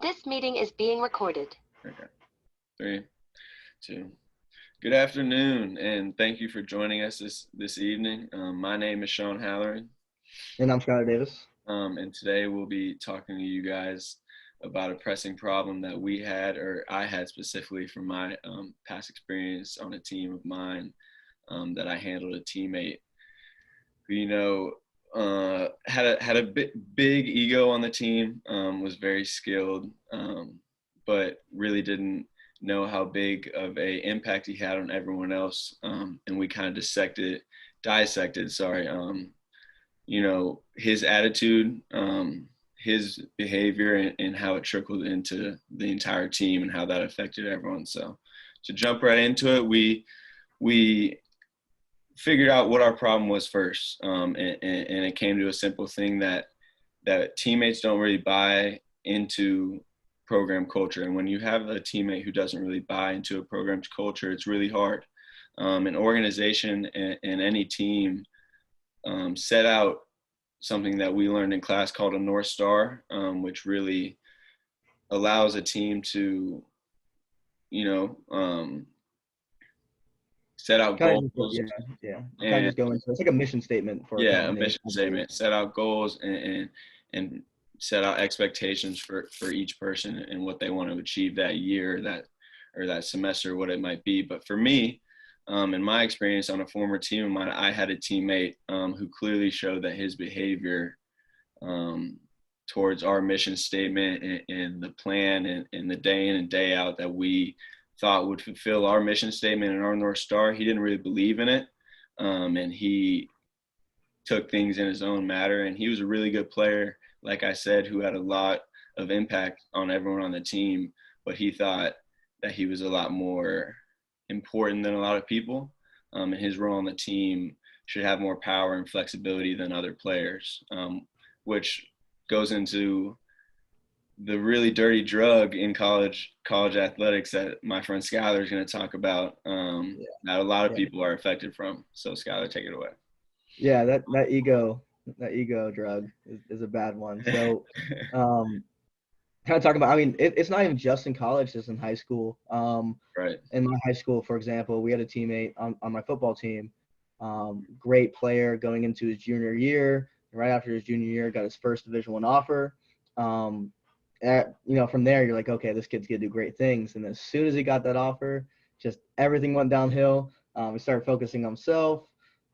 This meeting is being recorded. Okay. 3, 2. Good afternoon, and thank you for joining us this evening. My name is Halloran, And I'm Skyler Davis. And today we'll be talking to you guys about a pressing problem that we had, or I had specifically from my past experience on a team of mine, that I handled a teammate who, had a big ego on the team, was very skilled, but really didn't know how big of a impact he had on everyone else. And we kind of dissected, his attitude, his behavior, and how it trickled into the entire team and how that affected everyone. So to jump right into it, we figured out what our problem was first. And it came to a simple thing that teammates don't really buy into program culture. And when you have a teammate who doesn't really buy into a program's culture, it's really hard. An organization and any team set out something that we learned in class called a North Star, which really allows a team to, set out goals. Yeah. And just go into it's like a mission statement for a mission statement. Set out goals and set out expectations for each person and what they want to achieve that year, or that semester, what it might be. But for me, in my experience on a former team of mine, I had a teammate who clearly showed that his behavior towards our mission statement and the plan and the day in and day out that we thought would fulfill our mission statement and our North Star, he didn't really believe in it. And he took things in his own matter. And he was a really good player, like I said, who had a lot of impact on everyone on the team. But he thought that he was a lot more important than a lot of people. And his role on the team should have more power and flexibility than other players, which goes into the really dirty drug in college athletics that my friend Skyler is going to talk about, that a lot of people are affected from. So Skyler, take it away. Yeah, that ego drug is a bad one. So kind of talking about, it's not even just in college, it's in high school. Right. In my high school, for example, we had a teammate on my football team, great player going into his junior year. Right after his junior year, got his first Division I offer. From there, you're like, okay, this kid's going to do great things. And as soon as he got that offer, just everything went downhill. He started focusing on himself.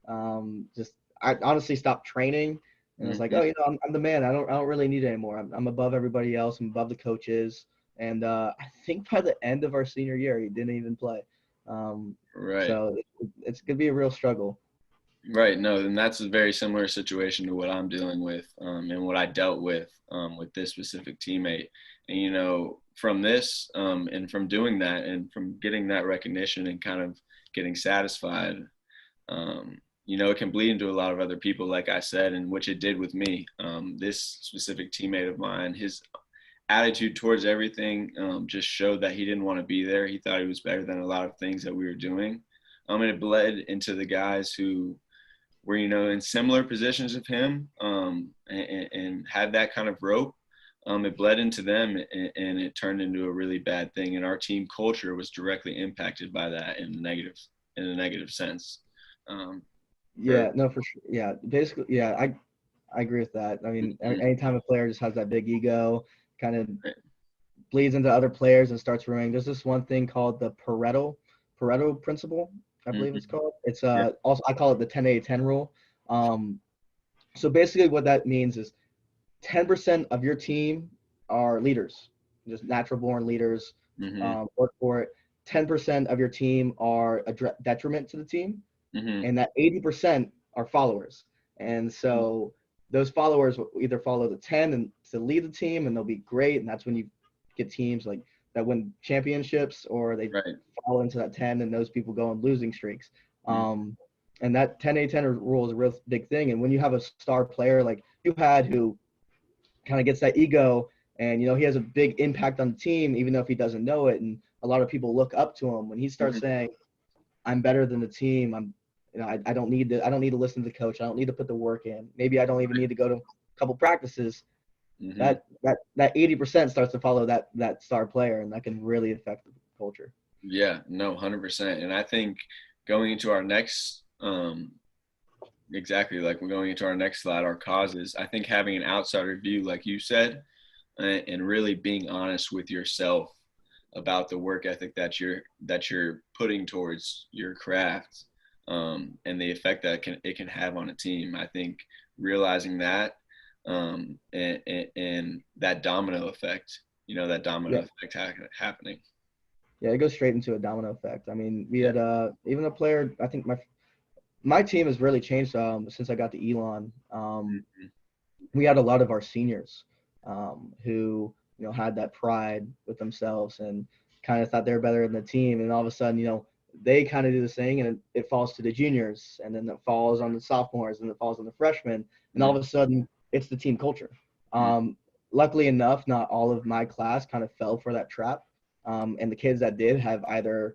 I honestly stopped training. And I was like, I'm the man. I don't really need it anymore. I'm above everybody else. I'm above the coaches. And I think by the end of our senior year, he didn't even play. Right. So it's going to be a real struggle. Right. No, and that's a very similar situation to what I'm dealing with, and what I dealt with this specific teammate. And, from this, and from doing that and from getting that recognition and kind of getting satisfied, it can bleed into a lot of other people, like I said, and which it did with me. This specific teammate of mine, his attitude towards everything just showed that he didn't want to be there. He thought he was better than a lot of things that we were doing. And it bled into the guys who were, in similar positions of him, and had that kind of rope. It bled into them, and it turned into a really bad thing. And our team culture was directly impacted by that in a negative sense. No, for sure. Yeah, basically, yeah, I agree with that. Anytime a player just has that big ego, kind of bleeds into other players and starts ruining. There's this one thing called the Pareto principle, I believe it's called. It's also, I call it the 10-80-10 rule. So basically what that means is 10% of your team are leaders, just natural born leaders, work for it. 10% of your team are a detriment to the team, and that 80% are followers. And so those followers will either follow the 10 and to lead the team, and they'll be great, and that's when you get teams like that win championships, or they fall into that 10, and those people go on losing streaks. And that 10-80-10 rule is a real big thing. And when you have a star player like you had, who kind of gets that ego, and he has a big impact on the team, even though if he doesn't know it, and a lot of people look up to him, when he starts saying, I'm better than the team, I don't need to listen to the coach, I don't need to put the work in, maybe I don't even need to go to a couple practices, Mm-hmm. that 80% starts to follow that star player, and that can really affect the culture. Yeah, no, 100%. And I think going into our next, exactly, like we're going into our next slide, our causes, I think having an outsider view, like you said, and really being honest with yourself about the work ethic that you're putting towards your craft, and the effect that it can have on a team. I think realizing that, and that domino effect, that domino Yeah. effect happening. Yeah, it goes straight into a domino effect. I mean, we had even a player. I think my team has really changed since I got to Elon. Mm-hmm. We had a lot of our seniors who had that pride with themselves and kind of thought they were better than the team, and all of a sudden they kind of do this thing, and it falls to the juniors, and then it falls on the sophomores, and it falls on the freshmen, and all of a sudden it's the team culture. Luckily enough, not all of my class kind of fell for that trap, and the kids that did have either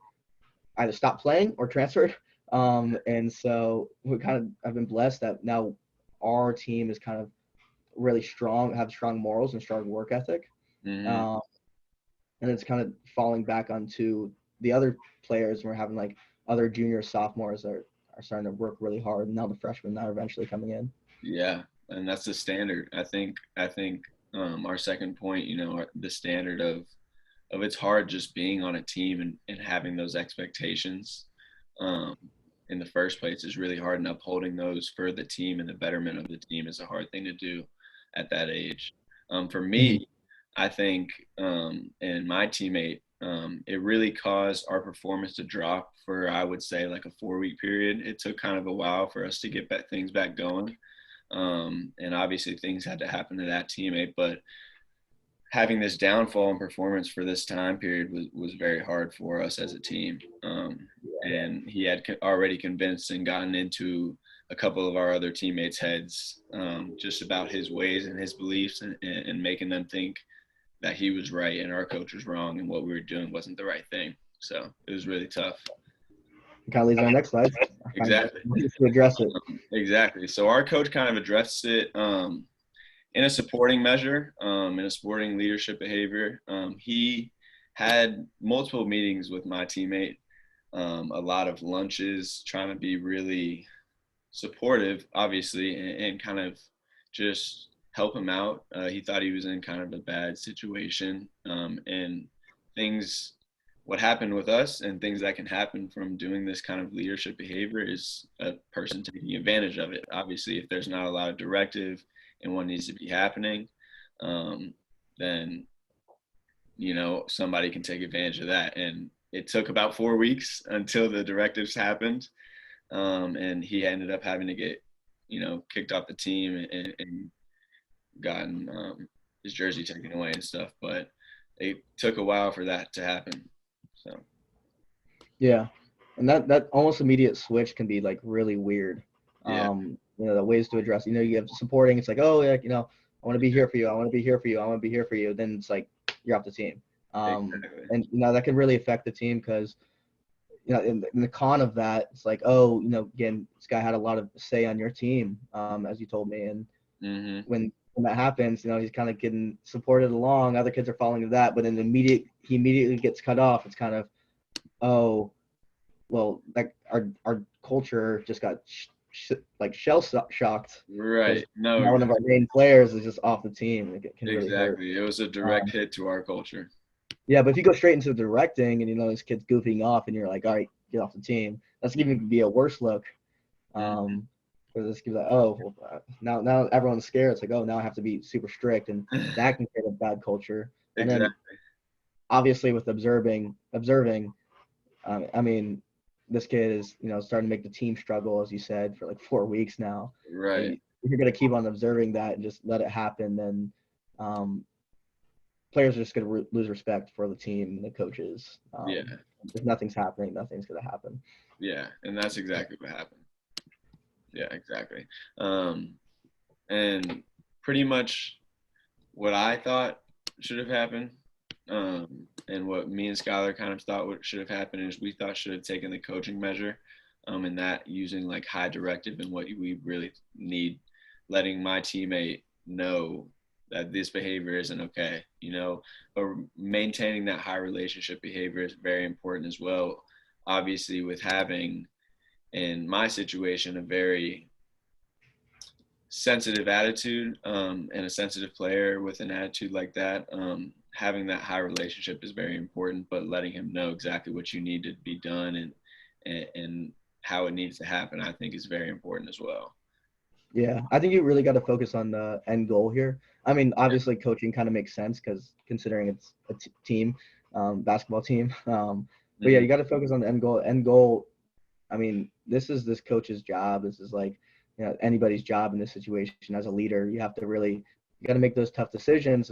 stopped playing or transferred. And so we kind of have been blessed that now our team is kind of really strong, have strong morals and strong work ethic. Mm-hmm. And it's kind of falling back onto the other players. We're having like other juniors, sophomores that are starting to work really hard. And now the freshmen that are eventually coming in. Yeah, and that's the standard. I think our second point, the standard of it's hard just being on a team and having those expectations um, in the first place is really hard, and upholding those for the team and the betterment of the team is a hard thing to do at that age. For me, I think, and my teammate, it really caused our performance to drop for, I would say, like a 4-week period. It took kind of a while for us to get things back going. And obviously things had to happen to that teammate, but having this downfall in performance for this time period was very hard for us as a team. And he had already convinced and gotten into a couple of our other teammates' heads, just about his ways and his beliefs, and making them think that he was right and our coach was wrong and what we were doing wasn't the right thing. So it was really tough. Kind of leads our next slide. Exactly. To address it. Exactly. So our coach kind of addressed it in a supporting measure, in a supporting leadership behavior. He had multiple meetings with my teammate, a lot of lunches, trying to be really supportive, obviously, and kind of just help him out. He thought he was in kind of a bad situation, and what happened with us and things that can happen from doing this kind of leadership behavior is a person taking advantage of it. Obviously, if there's not a lot of directive and what needs to be happening, then somebody can take advantage of that. And it took about 4 weeks until the directives happened, and he ended up having to get kicked off the team and gotten his jersey taken away and stuff. But it took a while for that to happen. So yeah, and that almost immediate switch can be like really weird. Yeah. The ways to address, you have supporting, it's like, oh yeah, I want to be here for you, I want to be here for you, I want to be here for you. Then it's like you're off the team. Exactly. And that can really affect the team because in the con of that, it's like, oh, again, this guy had a lot of say on your team, as you told me, and Mm-hmm. when that happens, he's kind of getting supported along, other kids are falling to that, but then he immediately gets cut off. It's kind of, oh, well, like our culture just got shell shocked. Right. No. One of our main players is just off the team. It can really hurt. Exactly. It was a direct hit to our culture. Yeah, but if you go straight into directing and this kid's goofing off and you're like, all right, get off the team, that's even be a worse look. Mm-hmm. For this kid, like, oh, well, now everyone's scared. It's like, oh, now I have to be super strict, and that can create a bad culture. And Exactly. then obviously with observing, I mean, this kid is starting to make the team struggle, as you said, for like 4 weeks now. Right. And if you're going to keep on observing that and just let it happen, then players are just going to lose respect for the team and the coaches. Yeah. If nothing's happening, nothing's going to happen. Yeah, and that's exactly what happened. Yeah, exactly. And pretty much what I thought should have happened, and what me and Skyler kind of thought what should have happened is we thought should have taken the coaching measure, and that using like high directive and what we really need, letting my teammate know that this behavior isn't okay, you know, but maintaining that high relationship behavior is very important as well. Obviously, with having, in my situation, a very sensitive attitude, and a sensitive player with an attitude like that, having that high relationship is very important, but letting him know exactly what you need to be done and how it needs to happen, I think is very important as well. Yeah, I think you really got to focus on the end goal here. I mean, obviously, coaching kind of makes sense because considering it's a team, basketball team. But yeah, Mhm. you got to focus on the end goal. End goal. I mean, this is this coach's job. This is like, anybody's job in this situation as a leader. You have to really, you got to make those tough decisions.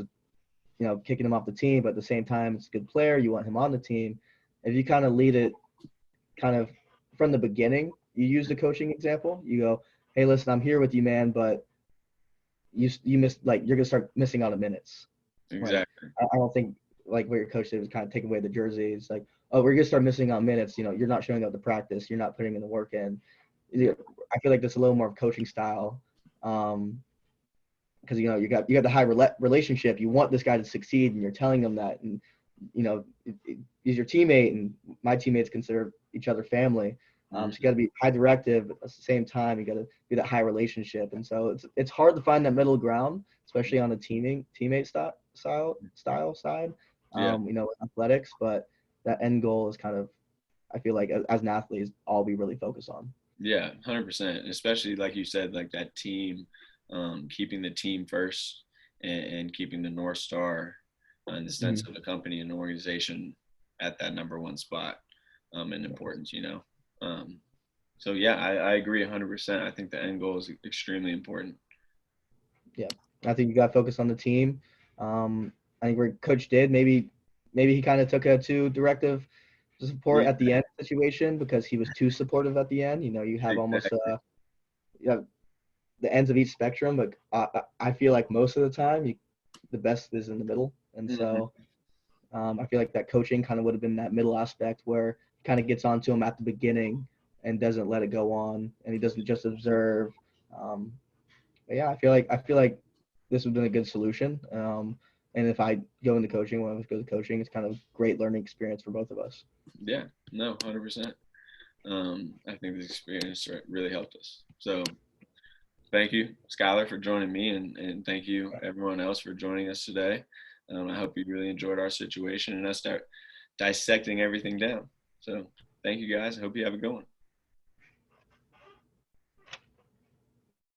Kicking him off the team, but at the same time, it's a good player. You want him on the team. If you kind of lead it, kind of from the beginning, you use the coaching example. You go, hey, listen, I'm here with you, man, but you missed, like, you're gonna start missing out on minutes. Like, Exactly. I don't think like what your coach did was kind of take away the jersey. It's like, oh, we're gonna start missing out minutes. You're not showing up to practice. You're not putting in the work in. I feel like that's a little more of coaching style, because you got the high relationship. You want this guy to succeed, and you're telling him that, and he's your teammate, and my teammates consider each other family. So you got to be high directive, but at the same time, you got to be that high relationship. And so it's hard to find that middle ground, especially on the teammate style side. Yeah. Athletics, but that end goal is kind of, I feel like as an athlete, is all we really focus on. Yeah, 100%. Especially like you said, like that team, keeping the team first and keeping the North Star in the sense of the company and the organization at that number one spot, in importance, you know. So yeah, I agree 100%. I think the end goal is extremely important. Yeah, I think you got to focus on the team. I think where coach did, maybe he kind of took a too directive support Yeah, at the end situation because he was too supportive at the end. You have almost exactly. you have the ends of each spectrum, but I feel like most of the time the best is in the middle, and Mhm. so I feel like that coaching kind of would have been that middle aspect where he kind of gets onto him at the beginning and doesn't let it go on, and he doesn't just observe. Um, but yeah, I feel like this would have been a good solution. And if I go into coaching, when I go to coaching, it's kind of great learning experience for both of us. Yeah, no, 100%. I think this experience really helped us. So thank you, Skyler, for joining me, and thank you, everyone else, for joining us today. I hope you really enjoyed our situation and us start dissecting everything down. So thank you, guys. I hope you have a good one.